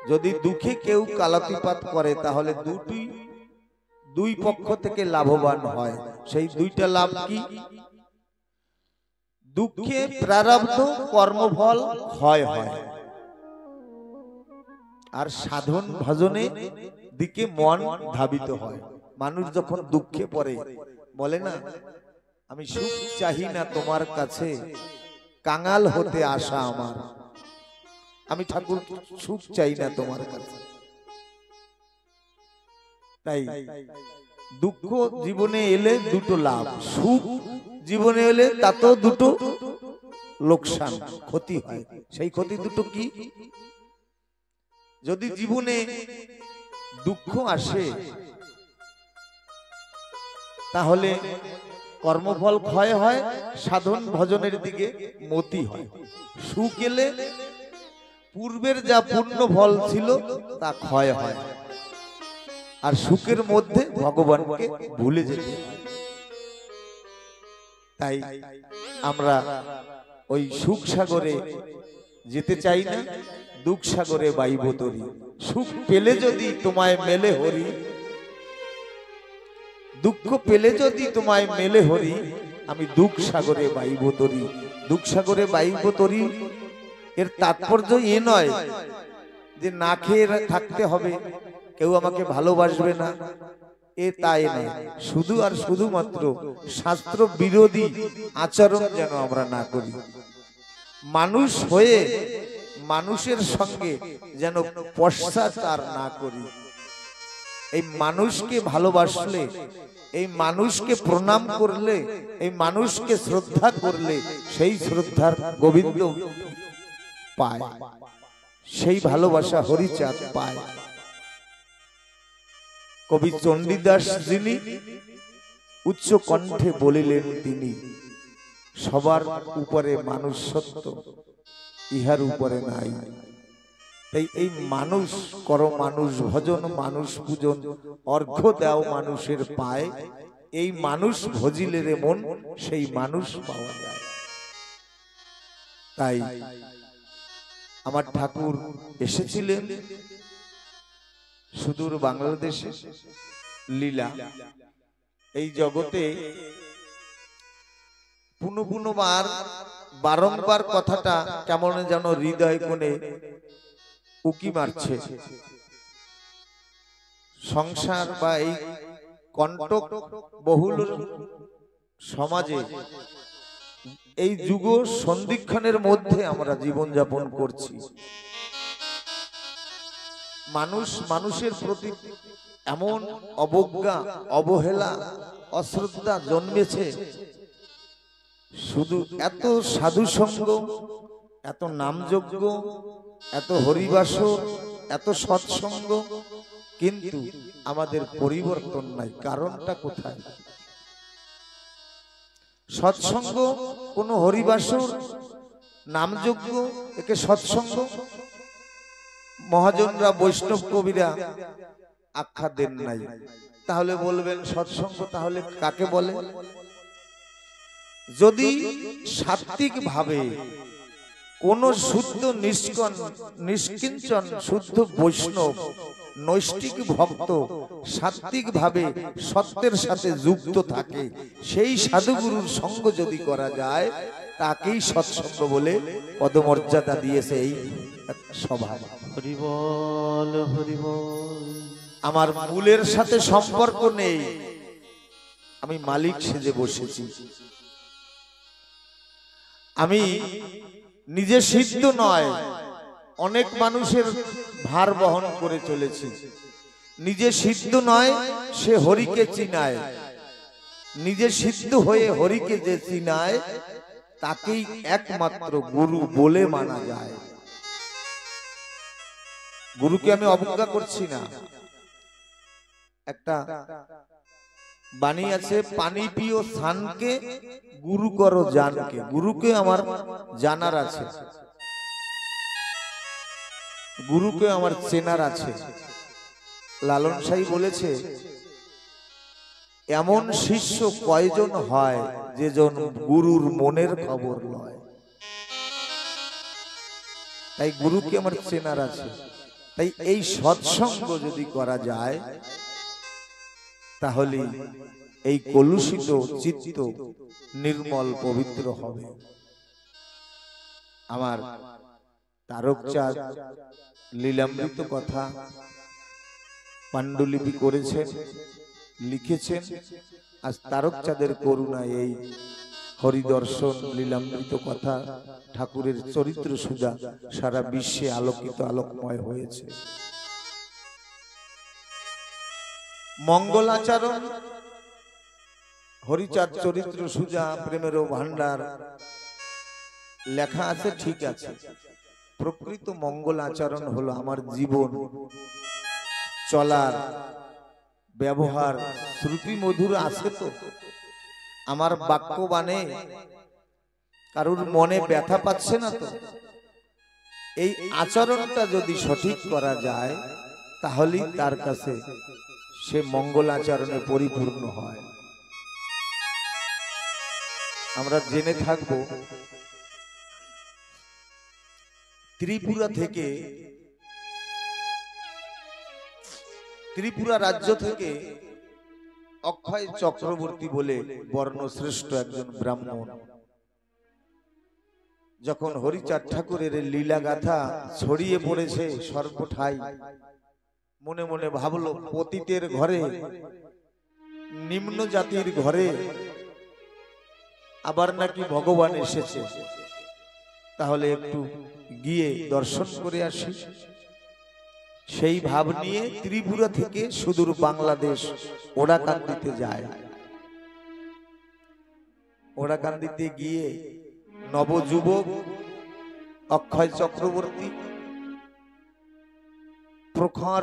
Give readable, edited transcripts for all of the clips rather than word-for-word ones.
যদি দুঃখে কেউ কালাতিপাত করে তাহলে দুই পক্ষ থেকে লাভবান হয়। সেই দুইটা লাভ কি? দুঃখে প্রারব্ধ কর্মফল ক্ষয় হয়, আর সাধন ভজনে দিকে মন ধাবিত হয়। মানুষ যখন দুঃখে পড়ে বলে না, আমি সুখ চাহি না তোমার কাছে, কাঙাল হতে আসা আমার। আমি ঠাকুর সুখ চাই না তোমার কাছে। তাই দুঃখ জীবনে এলে দুটো লাভ, সুখ জীবনে এলে তাতেও দুটো লোকসান, ক্ষতি হয়। সেই ক্ষতি দুটো কি? যদি জীবনে দুঃখ আসে তাহলে কর্মফল ক্ষয় হয়, সাধন ভজনের দিকে মতি হয়। সুখ এলে পূর্বের যা পূর্ণ ফল ছিল তা ক্ষয় হয়, আর সুখের মধ্যে ভগবানকে ভুলে যেতে হয়। তাই আমরা ওই সুখ সাগরে যেতে চাই না, দুঃখ সাগরে বাইব তরি। সুখ পেলে যদি তোমায় মেলে হরি, দুঃখ পেলে যদি তোমায় মেলে হরি, আমি দুঃখ সাগরে বাইব তরি। দুঃখ সাগরে বাইব তরি এর তাৎপর্য এ নয় যে না খেয়ে থাকতে হবে, কেউ আমাকে ভালোবাসবে না, এ তাই নয়। শুধু আর শুধুমাত্র শাস্ত্র বিরোধী আচরণ যেন আমরা না করি। মানুষ হয়ে মানুষের সঙ্গে যেন পশ্চাচার না করি। এই মানুষকে ভালোবাসলে, এই মানুষকে প্রণাম করলে, এই মানুষকে শ্রদ্ধা করলে সেই শ্রদ্ধার গোবিন্দ পায়, সেই ভালোবাসা হরিচাঁদ পায়। কবি চণ্ডীদাস যিনি উচ্চ কণ্ঠে বলিলেন তিনি, সবার উপরে মানুষ সত্য, ইহার উপরে নাই। তাই এই মানুষ করো, মানুষ ভজন, মানুষ পূজন, অর্ঘ্য দাও মানুষের পায়। এই মানুষ ভজিলে রে মন, সেই মানুষ পাওয়া যায়। তাই আমার ঠাকুর এসেছিলেন সুদূর বাংলাদেশে লীলা। এই জগতে পুনঃপুনবার বারংবার কথাটা কেমন যেন হৃদয় কোণে উকি মারছে। সংসার বা এই কণ্টক বহুল সমাজে, এই যুগ সন্ধিক্ষণের মধ্যে আমরা জীবন যাপন করছি। মানুষ মানুষের প্রতি এমন অবজ্ঞা, অবহেলা, অশ্রদ্ধা জন্মেছে। শুধু এত সাধু সঙ্গ, এত নামযজ্ঞ, এত হরিবাসর, এত সৎসঙ্গ, কিন্তু আমাদের পরিবর্তন নাই। কারণটা কোথায়? সৎসঙ্গ, কোন হরিবাসর, নামযজ্ঞ, একে সৎসঙ্গ মহাজনরা, বৈষ্ণব কবিরা আখ্যা দেন নাই। তাহলে বলবেন সৎসঙ্গ তাহলে কাকে বলে? যদি সাত্ত্বিক ভাবে কোন শুদ্ধ নিষ্কিঞ্চন শুদ্ধ বৈষ্ণব নৈষ্ঠিক ভক্ত সাত্ত্বিক ভাবে সত্যের সাথে যুক্ত থাকে, সেই সাধুগুরুর সঙ্গ যদি করা যায়, তাকেই সৎসঙ্গ বলে পদমর্যাদা দিয়েছে এই সভা। হরি বল, হরি বল। আমার মূলের সাথে সম্পর্ক নেই, আমি মালিক সেজে বসেছি। আমি নিজে সিদ্ধ নয়, অনেক মানুষের ভার বহন করে চলেছি। নিজে সিদ্ধ নয়, সে হরিকে চিনায়। নিজে সিদ্ধ হয়ে হরিকে যে চিনায়, তাকেই একমাত্র গুরু বলে মানা যায়। গুরুকে আমি অবজ্ঞা করছি না। একটা বাণী আছে, পানি পিও স্নানকে, গুরু করো জানকে। গুরুকে আমার জানার আছে, গুরুকে আমার চেনার আছে। লালন সাই বলেছে, এমন শিষ্য কয়জন হয় যে জন গুরুর মনের খবর লয়। তাই গুরুকে আমার চেনার আছে। তাই এই সৎসঙ্গ যদি করা যায় তাহলে এই কলুষিত চিত্ত নির্মল পবিত্র হবে। আমার তারকচাঁদ লীলামৃত কথা পাণ্ডুলিপি করেছেন, লিখেছেন। আজ তারকচাঁদের করুণায় এই হরিদর্শন লীলামৃত কথা ঠাকুরের চরিত্র সুধা সারা বিশ্বে আলোকিত আলোকময় হয়েছে। মঙ্গলাচরণ হরিচাঁদ চরিত্র সুজা প্রেমেরও ভান্ডার লেখা আছে, ঠিক আছে। প্রকৃত মঙ্গল আচরণ হলো আমার জীবন চলার ব্যবহার শ্রুতি মধুর আছে তো, আমার বাক্য বাণে কারুর মনে ব্যথা পাচ্ছে না তো। এই আচরণটা যদি সঠিক করা যায় তাহলেই তার কাছে সে মঙ্গল আচরণে পরিপূর্ণ হয়। আমরা জেনে থাকবো ত্রিপুরা রাজ্য থেকে অক্ষয় চক্রবর্তী বলে বর্ণশ্রেষ্ঠ একজন ব্রাহ্মণ যখন হরিচাঁদ ঠাকুরের লীলা গাথা ছড়িয়ে পড়েছে সর্বঠাই, মনে মনে ভাবলো পতিতের ঘরে, নিম্ন জাতির ঘরে আবার নাকি ভগবান এসেছে, তাহলে একটু গিয়ে দর্শন করে আসি। সেই ভাব নিয়ে ত্রিপুরা থেকে সুদূর বাংলাদেশ ওড়াকান্দিতে যায়। ওড়াকান্দিতে গিয়ে নবযুবক অক্ষয় চক্রবর্তী প্রখর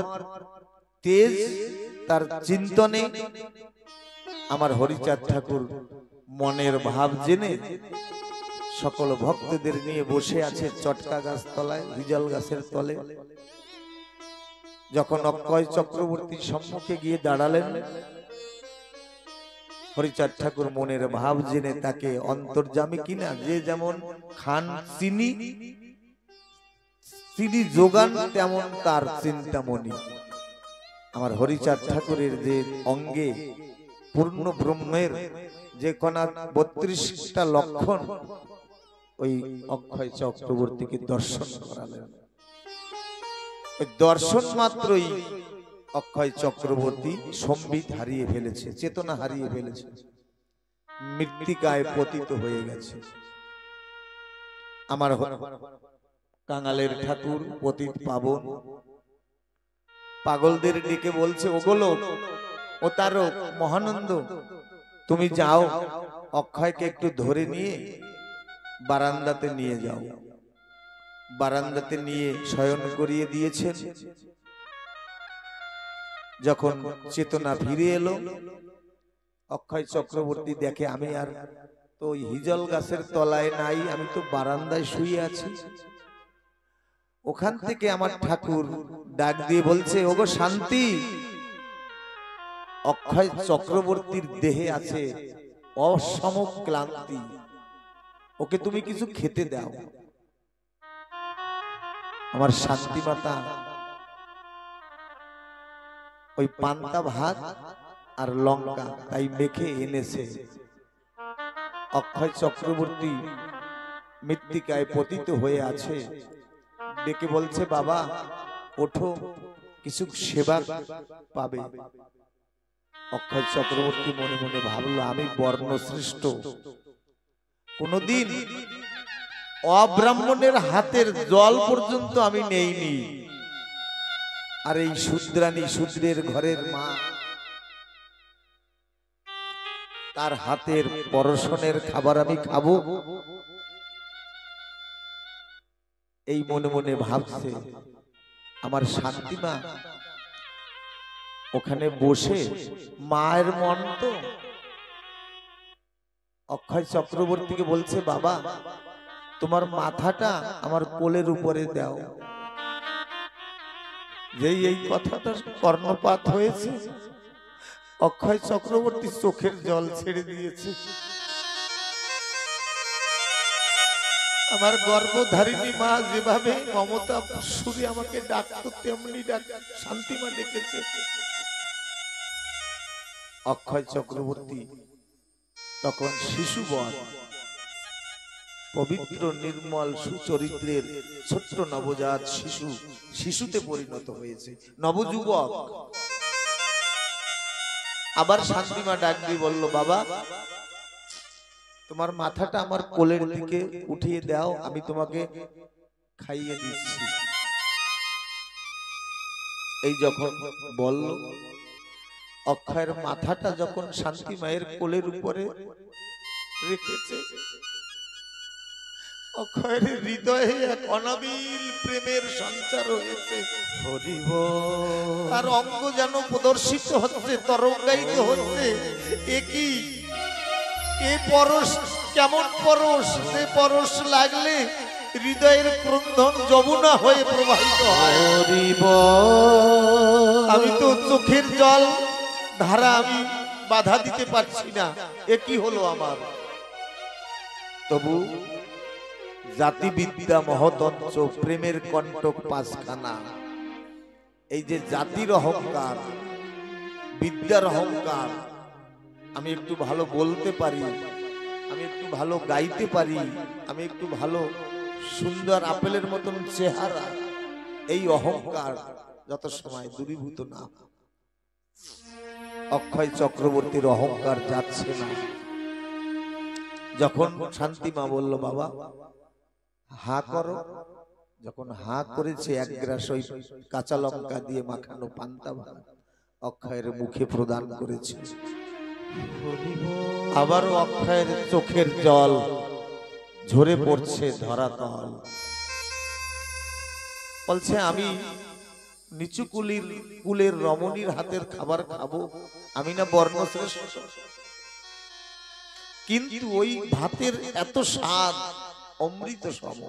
তেজ তার চিন্তনে আমার হরিচাঁদ ঠাকুর মনের ভাব জেনে সকল ভক্তদের নিয়ে বসে আছে চটকা গাছ তলায়, হিজল গাছের তলে। যখন অক্ষয় চক্রবর্তী সম্মুখে গিয়ে দাঁড়ালেন, হরিচাঁদ ঠাকুর মনের ভাব জেনে তাকে অন্তর্যামী কিনা, যে যেমন খান চিনি চিনি যোগান তেমন তার চিন্তামণি। আমার হরিচাঁদ ঠাকুরের যে অঙ্গে পূর্ণ ব্রহ্মের যে কণা 32টা লক্ষণ, ওই অক্ষয় চক্রবর্তীকে দর্শন করালেন। দর্শন মাত্রই অক্ষয় চক্রবর্তী সম্বিত হারিয়ে ফেলেছে, চেতনা হারিয়ে ফেলেছে, মৃত্তিকায় পতিত হয়ে গেছে। আমার কাঙালের ঠাকুর পতিত পাবন পাগলদের ডেকে বলছে, ওগুলো ও তারক মহানন্দ, তুমি যাও অক্ষয়কে একটু ধরে নিয়ে বারান্দাতে নিয়ে যাও। বারান্দাতে নিয়ে শয়ন করিয়ে দিয়েছেন। যখন চেতনা ফিরে এলো, অক্ষয় চক্রবর্তী দেখে আমি আর তো ওই হিজল গাছের তলায় নাই, আমি তো বারান্দায় শুয়ে আছি। ওখান থেকে আমার ঠাকুর ডাক দিয়ে বলছে, ওগো শান্তি, অক্ষয় চক্রবর্তীর দেহে আছে অসম ক্লান্তি, ওকে তুমি কিছু খেতে দাও। আমার শান্তি মাতা ওই পান্তা ভাত আর লঙ্কা তাই মেখে এনেছে। অক্ষয় চক্রবর্তী মৃত্তিকায় পতিত হয়ে আছে, ডেকে বলছে, বাবা ওঠো, কিছু সেবা পাবে। অক্ষয় চক্রবর্তী মনে মনে ভাবলো, আমি বর্ণশ্রেষ্ঠ, কোনদিন অব্রাহ্মণের হাতের জল পর্যন্ত আমি নেইনি, আর এই শূদ্রানী শূদ্রের ঘরের মা, তার হাতের পরশনের খাবার আমি খাবো? এই মনে মনে ভাবছে। আমার শান্তিমা ওখানে বসে, মায়ের মন তো, অক্ষয় চক্রবর্তীকে বলছে, বাবা তোমার মাথাটা আমার কোলের উপরে দাও। যেই এই কথাটা কর্ণপাত হয়েছে, অক্ষয় চক্রবর্তী চোখের জল ছেড়ে দিয়েছে। আমার গর্ভধারিণী মা যেভাবে মমতা সুরে আমাকে ডাকতো তেমনি ডাক শান্তিমা ডেকেছে। অক্ষয় চক্রবর্তী তখন শিশুবন, পবিত্র নির্মল সুচরিত্রের ছোট্ট নবজাত শিশুতে পরিণত হয়েছে, নবযুবক। আবার শান্তিমা ডাক দিয়ে বলল, বাবা তোমার মাথাটা আমার কোলের দিকে উঠিয়ে দাও, আমি তোমাকে খাইয়ে দিচ্ছি। এই যখন বলল, অক্ষয়ের মাথাটা যখন শান্তি মায়ের কোলের উপরে রেখেছে, অক্ষয়ের হৃদয়ে এক অনাবিল প্রেমের সঞ্চার হয়েছে। তার অঙ্গ যেন প্রদর্শিত হচ্ছে, তরঙ্গায়িত হচ্ছে। একই এ পরশ, কেমন পরশ! সে পরশ লাগলে হৃদয়ের ক্রন্দন যমুনা হয়ে প্রবাহিত হয়। আমি তো চোখের জল ধারা আমি বাধা দিতে পারছি না, এ কি হলো আমার? তবু জাতিবিদ্যা মহতঞ্চ, প্রেমের কণ্টক পাঁচখানা। এই যে জাতির অহংকার, বিদ্যার অহংকার, আমি একটু ভালো বলতে পারি, আমি একটু ভালো গাইতে পারি, আমি একটু ভালো সুন্দর আপেলের মতন চেহারা, এই অহংকার যত সময় দূরীভূত না, অক্ষয় চক্রবর্তীর অহংকার যাচ্ছে না। যখন শান্তিমা বলল, বাবা হা করো, যখন হা করেছে, এক গ্রাস ওই কাঁচা লঙ্কা দিয়ে মাখানো পান্তা ভাত অক্ষয়ের মুখে প্রদান করেছে। আবারও অক্ষয়ের চোখের জল ঝরে পড়ছে ধরাতল। বলছে, আমি নিচু কুলের রমণীর হাতের খাবার খাবো, আমি না বর্ণশ্রেষ্ঠ? কিন্তু ওই ভাতের এত স্বাদ অমৃত সম,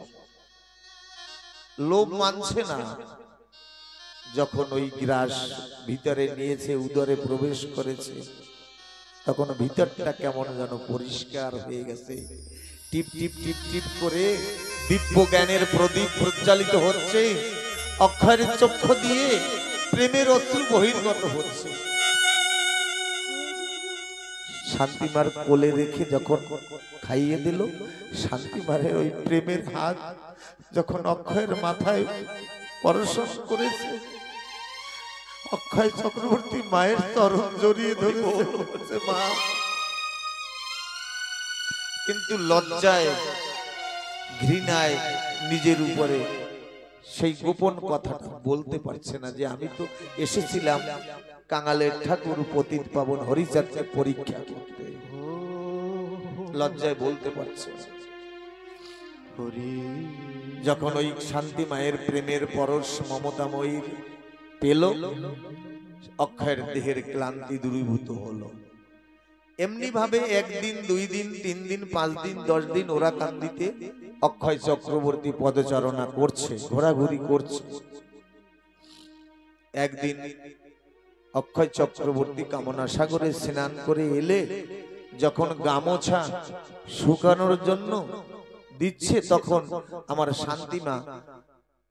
লোভ মানছে না। যখন ওই গ্রাস ভিতরে নিয়েছে, উদরে প্রবেশ করেছে, তখন ভিতরটা কেমন যেন পরিষ্কার হয়ে গেছে। টিপ টিপ টিপ টিপ করে দিব্য জ্ঞানের প্রদীপ প্রজ্বালিত হচ্ছে, অক্ষয়ের চক্ষু দিয়ে প্রেমের অশ্রু বহির্গত হচ্ছে। শান্তিমার কোলে রেখে যখন খাইয়ে দিল, শান্তিমারের ওই প্রেমের হাত যখন অক্ষয়ের মাথায় পরশন করেছে, অক্ষয় চক্রবর্তী মায়ের চরণ জড়িয়ে ধরেছে, মা। কিন্তু লজ্জায়, ঘৃণায় নিজের উপরে সেই গোপন কথাটা বলতে পারছে না, যে আমি তো এসেছিলাম কাঙালের ঠাকুর পতিত পাবন হরিচাঁদকে পরীক্ষা করতে। লজ্জায় বলতে পারছে। যখন ওই শান্তি মায়ের প্রেমের পরশ মমতাময়ীর পেল, অক্ষয়ের দেহের ক্লান্তি দূরীভূত হলো। এমনি ভাবে একদিন, 2 দিন, 3 দিন, 5 দিন, 10 দিন ওরা কান্দিতে অক্ষয় চক্রবর্তী পদচারণা করছে, ঘোরাঘুরি করছে। একদিন অক্ষয় চক্রবর্তী কামনা সাগরে স্নান করে এলে, যখন গামোছা শুকানোর জন্য দিচ্ছে, তখন আমার শান্তিমা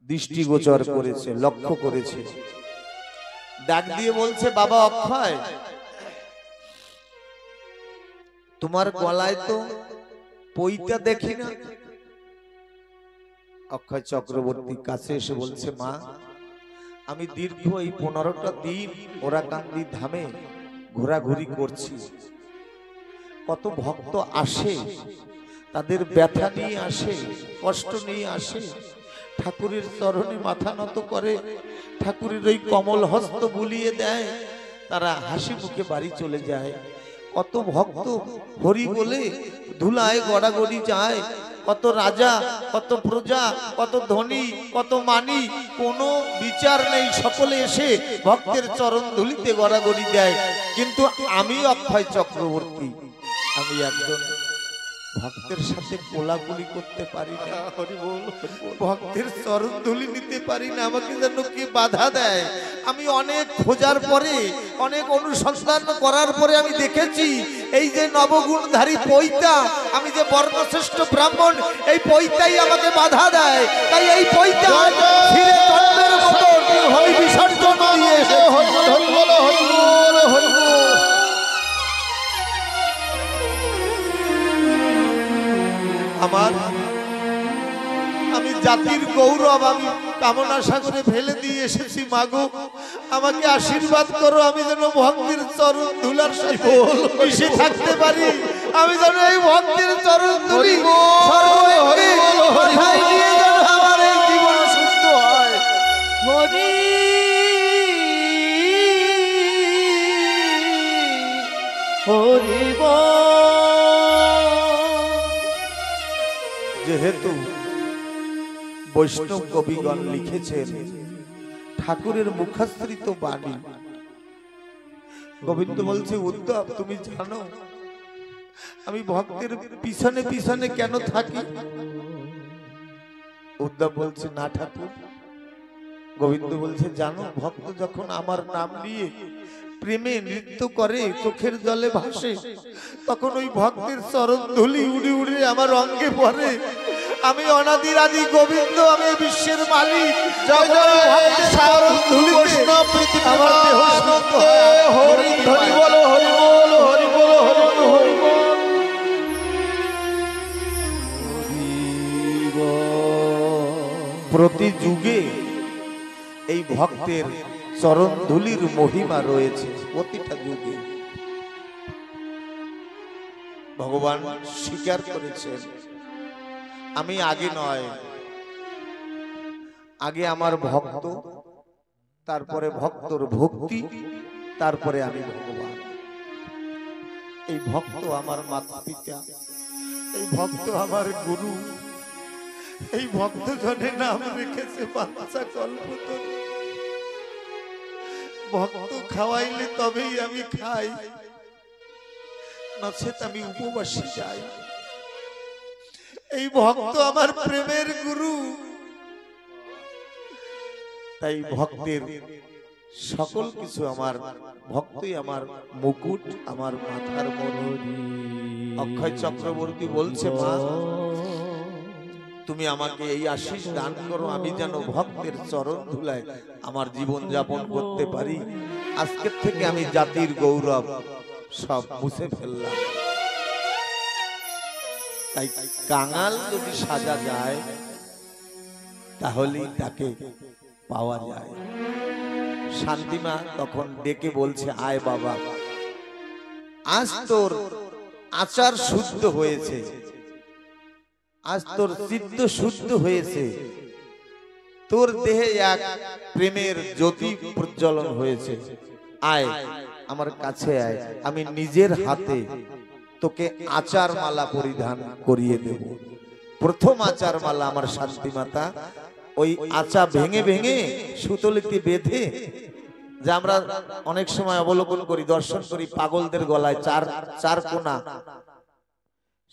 দৃষ্টিগোচর করেছে, লক্ষ্য করেছে। ডাক দিয়ে বলছে, বাবা অক্ষয়, তোমার গলায় তো পইতা দেখি না। অক্ষয় চক্রবর্তী কাছে এসে বলছে, মা আমি দীর্ঘ এই 15টা দিন ওরাকান্দি ধামে ঘোরাঘুরি করছি। কত ভক্ত আসে, তাদের ব্যথা নিয়ে আসে, কষ্ট নিয়ে আসে, ঠাকুরের চরণে মাথা নত করে, ঠাকুরের ওই কমল হস্ত বুলিয়ে দেয়, তারা হাসি মুখে বাড়ি চলে যায়। কত ভক্ত হরি বলে ধুলায় গড়াগড়ি যায়, কত রাজা, কত প্রজা, কত ধনী, কত মানি, কোনো বিচার নেই, সকলে এসে ভক্তের চরণ ধুলিতে গড়াগড়ি দেয়। কিন্তু আমি অক্ষয় চক্রবর্তী, আমি একজন ভক্তের সাথে কোলাকুলি করতে পারি না, ভক্তের চরণ ধুলি নিতে পারি না, আমাকে যেন কি বাধা দেয়। আমি অনেক খোঁজার পরে, অনেক অনুসন্ধান করার পরে আমি দেখেছি এই যে নবগুণধারী পৈতা, আমি যে বর্ণশ্রেষ্ঠ ব্রাহ্মণ, এই পৈতাই আমাকে বাধা দেয়। তাই এই পৈতা ফিরে জন্মের মতো হরি বিসর্জন দিয়ে আমার, আমি জাতির গৌরব আমি কামনা সাগরে ফেলে দিয়ে এসেছি। মাগো, আমাকে আশীর্বাদ করো, আমি যেন ভক্তির চরণ ধুলার সাথে মিশে থাকতে পারি, আমি যেন এই ভক্তির চরণ ধুলি মাথায় নিয়ে যেন আমার এই জীবন সুস্থ হয়। হরি হরি যেহেতু বৈষ্ণব কবিগণ লিখেছেন ঠাকুরের মুখাশ্রিত বাণী, গোবিন্দ বলছে, উদ্ধব তুমি জানো আমি ভক্তের পিছনে পিছনে কেন থাকি? উদ্ধব বলছে, না ঠাকুর। গোবিন্দ বলছে, জানো ভক্ত যখন আমার নাম নিয়ে প্রেমে নৃত্য করে, চোখের জলে ভাসে, তখন ওই ভক্তের চরণ ধুলি উড়ে উড়ে আমার অঙ্গে পড়ে। আমি অনাদির আদি গোবিন্দ, আমি বিশ্বের মালিক, আমার দেহ সুস্থ হয়। হরি হরি বলো, হরি বল, হরি বলো, হরি হরি প্রতি যুগে এই ভক্তের চরণ ধুলির মহিমা রয়েছে। প্রতিটা যুগে ভগবান স্বীকার করেছেন, আমি আগে নয়, আগে আমার ভক্ত, তারপরে ভক্তর ভক্তি, তারপরে আমি ভগবান। এই ভক্ত আমার মাতা পিতা, এই ভক্ত আমার গুরু, এই ভক্ত জনের নাম রেখেছে বাচ্চা কল্পতরু। ভক্ত খাওয়াইলে তবেই আমি খাই, নচেত আমি উপবাসী যাই। এই ভক্ত আমার প্রেমের গুরু, তাই ভক্তের সকল কিছু আমার ভক্তই আমার মুকুট, আমার মাথার মণি। অক্ষয় চক্রবর্তী বলছে, মা তুমি আমাকে এই আশীষ দান করো, আমি যেন ভক্তের চরণ ধুলায় আমার জীবন যাপন করতে পারি। আজকের থেকে আমি জাতির গৌরব সব মুছে ফেললাম। তাই কাঙাল যদি সাজা যায় তাহলেই তাকে পাওয়া যায়। শান্তিমা তখন ডেকে বলছে, আয় বাবা, আজ তোর আচার শুদ্ধ হয়েছে, আজ তোর চিত্ত শুদ্ধ হয়েছে, তোর দেহে এক প্রেমের জ্যোতি প্রজ্বলন হয়েছে। আয় আমার কাছে আয়, আমি নিজের হাতে তোকে আচার মালা পরিধান করিয়ে দেব। প্রথম আচার মালা আমার শান্তি মাতা ওই আচা ভেঙে ভেঙে সুতলিতে বেঁধে, যে আমরা অনেক সময় অবলোকন করি, দর্শন করি, পাগলদের গলায় চার কোনা,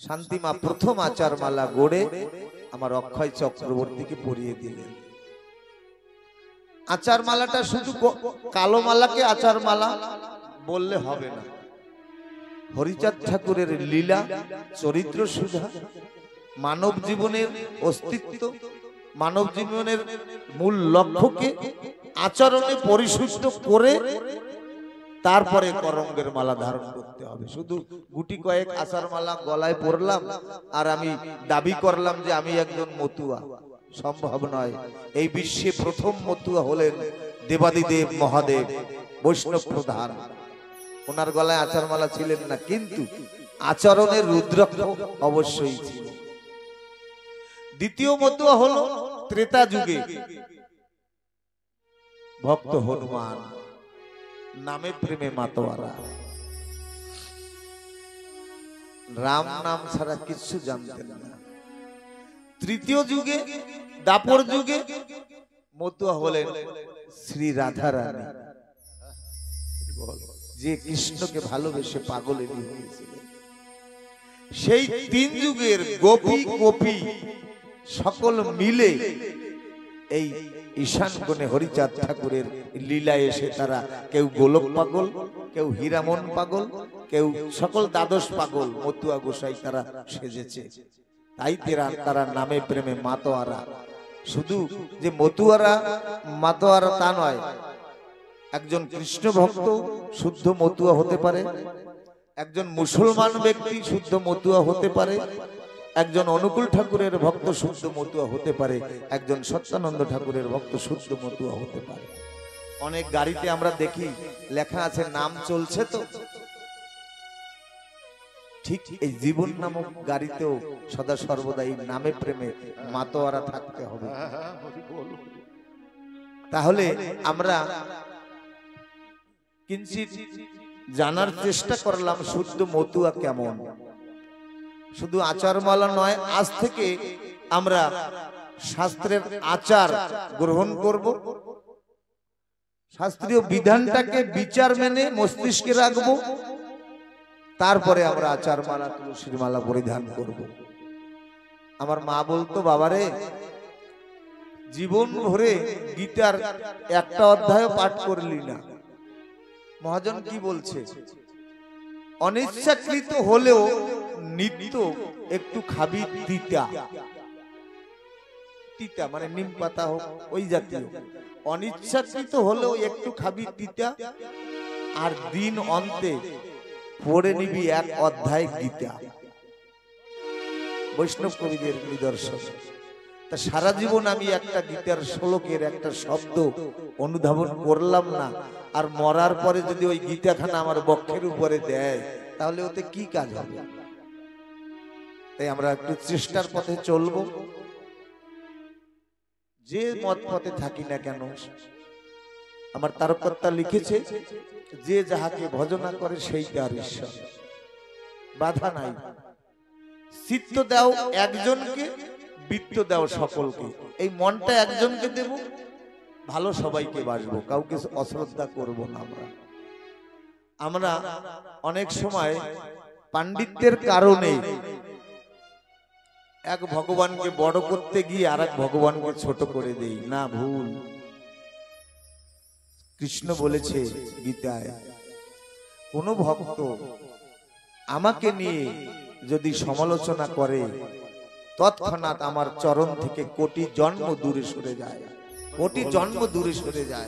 শান্তিমা প্রথম আচার মালা গড়ে আমার অক্ষয় চক্রবর্তীকে পরিয়ে দিলেন। আচার মালাটা শুধু কালো মালাকে আচার মালা বললে হবে না, হরিচাঁদ ঠাকুরের লীলা, চরিত্র সুধা, মানব জীবনের অস্তিত্ব, মানব জীবনের মূল লক্ষ্যকে আচরণে পরিশুদ্ধ করে তারপরে করঙ্গের মালা ধারণ করতে হবে। শুধু গুটি কয়েক আচার মালা গলায় পরলাম আর আমি দাবি করলাম যে আমি একজন মতুয়া, সম্ভব নয়। এই বিশ্বে প্রথম মতুয়া হলেন দেবাদিদেব মহাদেব, বৈষ্ণব প্রধান। ওনার গলায় আচার মালা ছিলেন না, কিন্তু আচরণের রুদ্রাক্ষ অবশ্যই ছিল। দ্বিতীয় মতুয়া হলো ত্রেতা যুগে ভক্ত হনুমান, নামে প্রেমে মাতোয়ারা, রাম নাম ছাড়া কিছু জানতেন না। তৃতীয় যুগে দাপর যুগে মতুয়া হলেন শ্রী রাধা রানী, যে কৃষ্ণকে ভালোবেসে পাগলেরই হয়েছিলেন। সেই তিন যুগের গোপী গোপী সকল মিলে এই ঈশান কোণে হরিচাঁদ ঠাকুরের লীলায় এসে তারা কেউ গোলক পাগল, কেউ হীরামন পাগল, কেউ সকল দ্বাদশ পাগল মতুয়া গোসাই তারা সেজেছে। তাই তারা নামে প্রেমে মাতোয়ারা। শুধু যে মতুয়ারা মাতোয়ারা তা নয়, একজন কৃষ্ণ ভক্ত শুদ্ধ মতুয়া হতে পারে, একজন মুসলমান ব্যক্তি শুদ্ধ মতুয়া হতে পারে, একজন অনুকূল ঠাকুরের ভক্ত শুদ্ধ মতুয়া হতে পারে, একজন সত্যানন্দ ঠাকুরের ভক্ত শুদ্ধ মতুয়া হতে পারে। অনেক গাড়িতে আমরা দেখি লেখা আছে নাম চলছে, তো ঠিক এই জীবন নামক গাড়িতেও সদা সর্বদা এই নামে প্রেমে মাতোয়ারা থাকতে হবে। তাহলে আমরা কিঞ্চিত জানার চেষ্টা করলাম শুদ্ধ মতুয়া কেমন। শুধু আচারমালা নয়, আজ থেকে আমরা শাস্ত্রের আচার গ্রহণ করব, শাস্ত্রীয় বিধানটাকে বিচার মেনে মস্তিষ্কে রাখবো, তারপরে আমরা আচারমালা তুলসীর মালা পরিধান করব। আমার মা বলতো, বাবারে জীবন ভরে গীতার একটা অধ্যায় পাঠ করলি না। মহাজন কি বলছে? অনিচ্ছাকৃত হলেও নিত্য একটু খাবি তিতা। তিতা মানে নিম পাতা হোক, ওই জাতীয়। অনিচ্ছাকৃত হলেও একটু খাবি তিতা, আর দিন অন্তে পড়ে নিবি এক অধ্যায় গীতা। বৈষ্ণব কবিদের নিদর্শন। তা সারা জীবন আমি একটা গীতার শ্লোকের একটা শব্দ অনুধাবন করলাম না, আর মরার পরে যদি ওই গীতাখানা আমার বক্ষের উপরে দেয়, তাহলে ওতে কি কাজ হবে? তাই আমরা একটু চেষ্টার পথে চলবো। যে মত পথে থাকি না কেন, আমার তারকর্তা লিখেছে, যে যাহাকে ভজনা করে সেই তার ঈশ্বর। বাধা নাই। চিত্ত দাও একজনকে, বৃত্ত দাও সকলকে। এই মনটা একজনকে দেব, ভালো সবাইকে বাসবো, কাউকে অশ্রদ্ধা করব না। আমরা অনেক সময় পাণ্ডিত্যের কারণে এক ভগবানকে বড় করতে গিয়ে আর এক ভগবানকে ছোট করে দেই না, ভুল। কৃষ্ণ বলেছে গীতায়, কোন ভক্ত আমাকে নিয়ে যদি সমালোচনা করে, তৎক্ষণাৎ আমার চরণ থেকে কোটি জন্ম দূরে সরে যায়, কোটি জন্ম দূরে সরে যায়।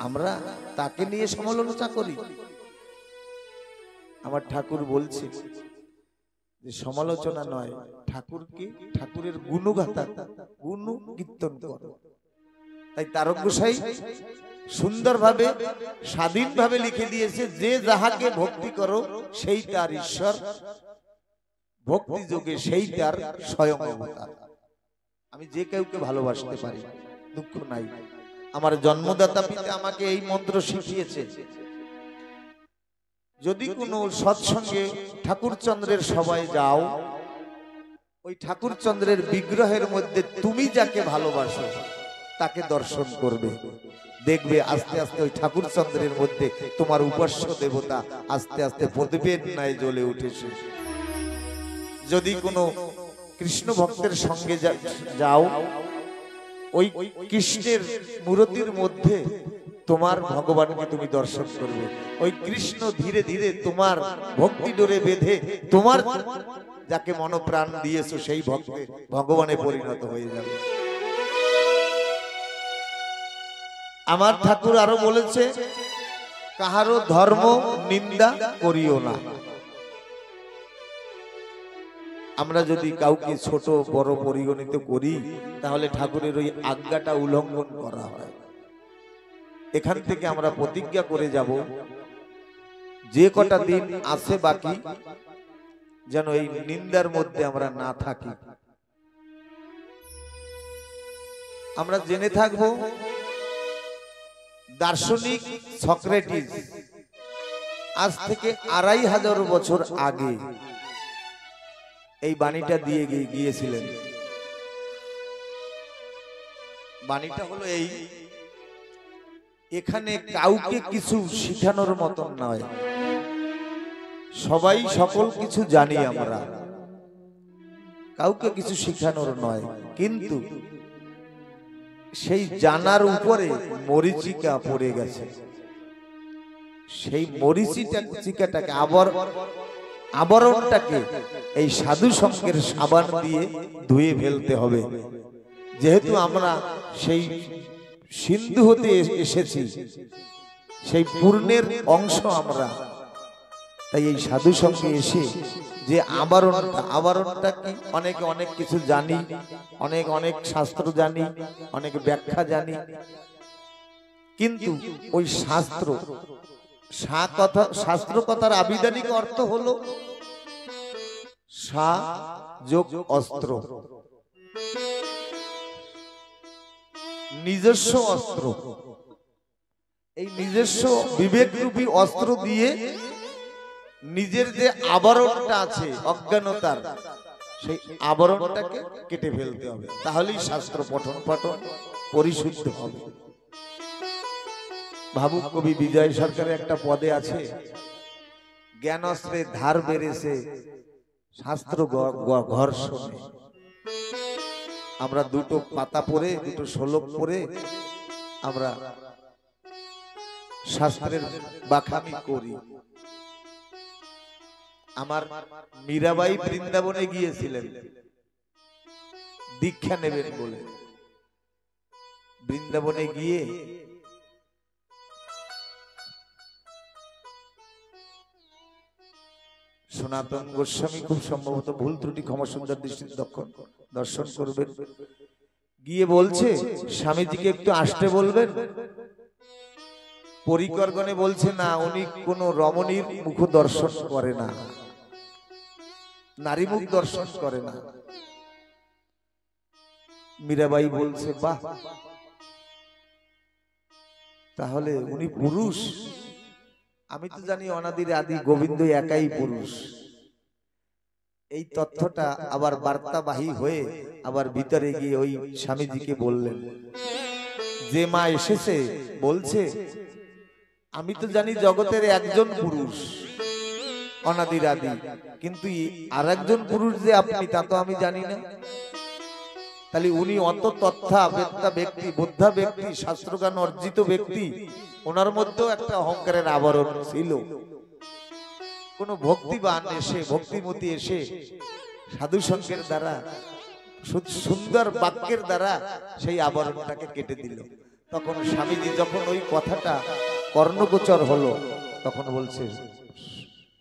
আমরা তাকে নিয়ে সমালোচনা করি। আমার ঠাকুর বলছে যে সমালোচনা নয়, ঠাকুরকে, ঠাকুরের গুণগাথা, গুণ কীর্তন করো। তাই তারক গোসাই সুন্দরভাবে স্বাধীনভাবে লিখে দিয়েছে, যে যাহাকে ভক্তি করো সেই তার ঈশ্বর, ভক্তি যোগে সেই তার স্বয়ং অবতার। আমি যে কাউকে ভালোবাসতে পারি, দুঃখ নাই। আমার জন্মদাতা পিতা আমাকে এই মন্ত্র শিখিয়েছে। যদি কোনো সৎসঙ্গে ঠাকুরচন্দ্রের সবাই যাও, ওই ঠাকুরচন্দ্রের বিগ্রহের মধ্যে তুমি যাকে ভালোবাসো তাকে দর্শন করবে। দেখবে আস্তে আস্তে ওই ঠাকুরচন্দ্রের মধ্যে তোমার উপাস্য দেবতা আস্তে আস্তে প্রদীপের ন্যায় জ্বলে উঠেছে। যদি কোনো কৃষ্ণ ভক্তের সঙ্গে যাও, ওই কৃষ্ণের মূর্তির মধ্যে তোমার ভগবানকে তুমি দর্শন করবে। ওই কৃষ্ণ ধীরে ধীরে তোমার ভক্তি ডোরে বেঁধে তোমার যাকে মনপ্রাণ দিয়েছো সেই ভক্তে ভগবানে পরিণত হয়ে যাবে। আমার ঠাকুর আরো বলেছে, কাহারো ধর্ম নিন্দা করিও না। আমরা যদি কাউকে ছোট বড় পরিগণিত করি, তাহলে ঠাকুরের ওই আজ্ঞাটা উল্লঙ্ঘন করা হয়। এখান থেকে আমরা প্রতিজ্ঞা করে যাব, যে কটা দিন আছে বাকি, যেন এই নিন্দার মধ্যে আমরা না থাকি। আমরা জেনে থাকব, দার্শনিক সক্রেটিস আজ থেকে 2500 বছর আগে এই বাণীটা দিয়ে গিয়েছিলেন। বাণীটা হলো এই, এখানে কাউকে কিছু শিখানোর মতন নয়, সবাই সকল কিছু জানি আমরা, কাউকে কিছু শিখানোর নয়, কিন্তু সেই জানার উপরে মরিচিকা পড়ে গেছে। সেই মরিচিকাটাকে আবরণটাকে এই সাধু সঙ্গের সাবান দিয়ে ধুয়ে ফেলতে হবে। যেহেতু আমরা সেই সিন্ধু হতে এসেছি, সেই পূর্ণের অংশ আমরা, তাই এই সাধু সঙ্গে এসে যে আবরণটা কি, অনেকে অনেক কিছু জানি, অনেক শাস্ত্র জানি, অনেক ব্যাখ্যা জানি, কিন্তু ওই শাস্ত্র কথার আবিধানিক অর্থ হলো সা যোগ অস্ত্র, নিজস্ব অস্ত্র। এই নিজস্ব বিবেকরূপী অস্ত্র দিয়ে নিজের যে আবরণটা আছে অজ্ঞানতার, সেই আবরণটাকে কেটে ফেলতে হবে, তাহলেই শাস্ত্র পঠন পাঠন পরিশুদ্ধ হবে। ভাবুক কবি বিজয় সরকারের একটা পদে আছে, জ্ঞান অস্ত্রে ধার বেড়েছে শাস্ত্র ঘর্ষণে। আমরা দুটো পাতা পড়ে, দুটো শ্লোক পড়ে আমরা শাস্ত্রের বাখামি করি। আমার মীরাবাই বৃন্দাবনে গিয়েছিলেন দীক্ষা নেবেন বলে। বৃন্দাবনে গিয়ে সনাতন গোস্বামী, খুব সম্ভবত ভুল ত্রুটি ক্ষমা সুন্দর দৃষ্টির দর্শন করবেন, গিয়ে বলছে স্বামীজিকে একটু আসতে বলবেন। পরিকরগণে বলছে না, উনি কোন রমণীর মুখ দর্শন করে না, নারী মুখ দর্শন করে না। মীরাবাই বলছে বাহ, তাহলে উনি পুরুষ? আমি তো জানি অনাদির আদি গোবিন্দ একাই পুরুষ। এই তথ্যটা আবার বার্তাবাহী হয়ে আবার ভিতরে গিয়ে ওই স্বামীজিকে বললেন। যে মা এসেছে বলছে আমি তো জানি জগতের একজন পুরুষ অনাদির আদি, কিন্তু আর একজন পুরুষ যে আপনি তা তো আমি জানি না। তাহলে উনি অত তথ্যাবেত্তা ব্যক্তি, বোদ্ধা ব্যক্তি, শাস্ত্রজ্ঞান অর্জিত ব্যক্তি, ওনার মধ্যেও একটা অহংকারের আবরণ ছিল। কোন ভক্তিবান এসে, ভক্তিমতী এসে সাধু সঙ্গের দ্বারা, সুন্দর বাক্যের দ্বারা সেই আবরণটাকে কেটে দিল। তখন স্বামীজি যখন ওই কথাটা কর্ণগোচর হলো, তখন বলছে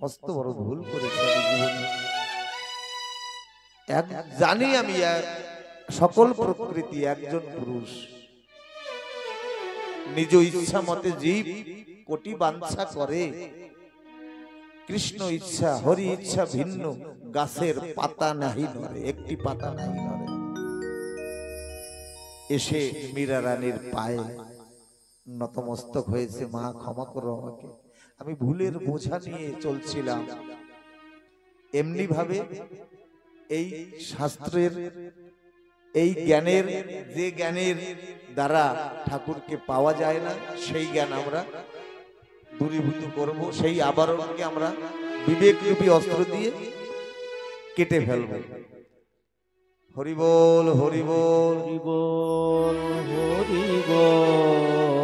কত বড় ভুল করেছে জানি আমি, সকল প্রকৃতি একজন পুরুষ। নিজ ইচ্ছা মতে জীব কোটি বাঞ্ছা করে, কৃষ্ণ ইচ্ছা হরি ইচ্ছা ভিন্ন, গাছের পাতা নাহি নড়ে, একটি পাতা নাহি নড়ে। এসে মীরা রানীর পায়ে নতমস্তক হয়েছে, মা ক্ষমা করো আমাকে, আমি ভুলের বোঝা নিয়ে চলছিলাম। এমনি ভাবে এই শাস্ত্রের, এই জ্ঞানের, যে জ্ঞানের দ্বারা ঠাকুরকে পাওয়া যায় না, সেই জ্ঞান আমরা দূরীভূত করব, সেই আবরণকে আমরা বিবেকরূপী অস্ত্র দিয়ে কেটে ফেলব। হরি বল, হরি বল, হরি বল, হরি বল।